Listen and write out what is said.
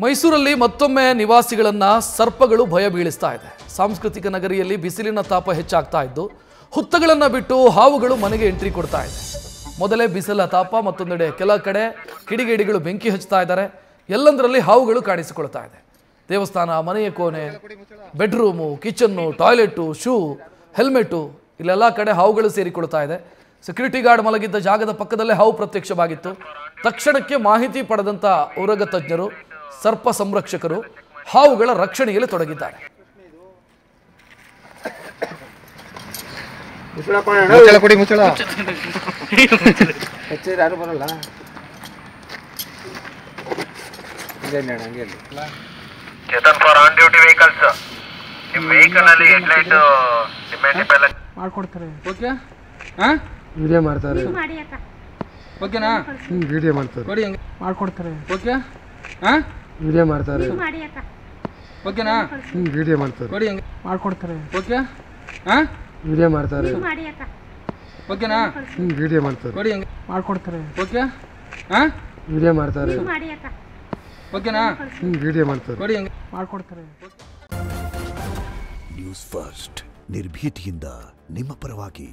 ಮೈಸೂರಲ್ಲಿ ಮತ್ತೊಮ್ಮೆ ನಿವಾಸಿಗಳನ್ನ ಸರ್ಪಗಳು ಭಯ ಬೀಳಿಸ್ತಾ ಇದೆ. ಸಾಂಸ್ಕೃತಿಕ ನಗರಿಯಲ್ಲಿ ಬಿಸಿಲಿನ ತಾಪ ಹೆಚ್ಚಾಗ್ತಾ ಇದ್ದು ಹುತ್ತಗಳನ್ನು ಬಿಟ್ಟು ಹಾವುಗಳು ಮನೆಗೆ ಎಂಟ್ರಿ ಕೊಡ್ತಾ ಇದೆ. ಮೊದಲೇ ಬಿಸಿಲ ತಾಪ, ಮತ್ತೊಂದೆಡೆ ಕೆಲ ಕಡೆ ಕಿಡಿಗೇಡಿಗಳು ಬೆಂಕಿ ಹಚ್ತಾ ಇದ್ದಾರೆ. ಎಲ್ಲಂದರಲ್ಲಿ ಹಾವುಗಳು ಕಾಣಿಸಿಕೊಳ್ತಾ ಇದೆ. ದೇವಸ್ಥಾನ, ಮನೆಯ ಕೋಣೆ, bedroom, kitchen, toilet, shoe, helmet ಇಲ್ಲೆಲ್ಲ ಕಡೆ ಹಾವುಗಳು ಸೇರಿಕೊಳ್ತಾ ಇದೆ. ಸೆಕ್ಯೂರಿಟಿ ಗಾರ್ಡ್ ಮಲಗಿದ್ದ ಜಾಗದ ಪಕ್ಕದಲ್ಲೇ ಹಾವು ಪ್ರತ್ಯಕ್ಷವಾಗಿತ್ತು. ತಕ್ಷಣಕ್ಕೆ ಮಾಹಿತಿ ಪಡೆದಂತ ಉರಗ ತಜ್ಞರು, ಸರ್ಪ ಸಂರಕ್ಷಕರು ಹಾವುಗಳ ರಕ್ಷಣೆಯಲ್ಲಿ ತೊಡಗಿದ್ದಾರೆ. Chetan for on duty vehicles, ನಿಮ್ಮ ವೆಹಿಕಲ್ ಅಲ್ಲಿ ಹೆಡ್ಲೈಟ್ ಡಿಮ್ಯಾಂಡ್ ಎಲ್ಲ ಮಾಡ್ಕೊಡ್ತಾರೆ. ಓಕೆ, ವಿಡಿಯೋ ಮಾಡ್ತಾರೆ. ಓಕೆನಾ? ವಿಡಿಯೋ ಮಾಡ್ತಾರೆ. ಕೊಡಿ, ಮಾಡ್ಕೊಡ್ತಾರೆ. ಓಕೆ, ವಿಡಿಯೋ ಮಾಡ್ತಾರೆ. ಓಕೆನಾ? ವಿಡಿಯೋ ಮಾಡ್ತಾರೆ. ಕೊಡಿ, ಮಾಡ್ಕೊಡ್ತಾರೆ. ಓಕೆ, ವಿಡಿಯೋ ಮಾಡ್ತಾರೆ. ಓಕೆನಾ? ವಿಡಿಯೋ ಮಾಡ್ತಾರೆ. ಕೊಡಿ, ಮಾಡ್ಕೊಡ್ತಾರೆ. ಓಕೆ, ವಿಡಿಯೋ ಮಾಡ್ತಾರೆ. ಓಕೆನಾ? ವಿಡಿಯೋ ಮಾಡ್ತಾರೆ. ಕೊಡಿ, ಮಾಡ್ಕೊಡ್ತಾರೆ. ನ್ಯೂಸ್ ಫಸ್ಟ್, ನಿರ್ಭೀತಿಯಿಂದ ನಿಮ್ಮ ಪರವಾಗಿ.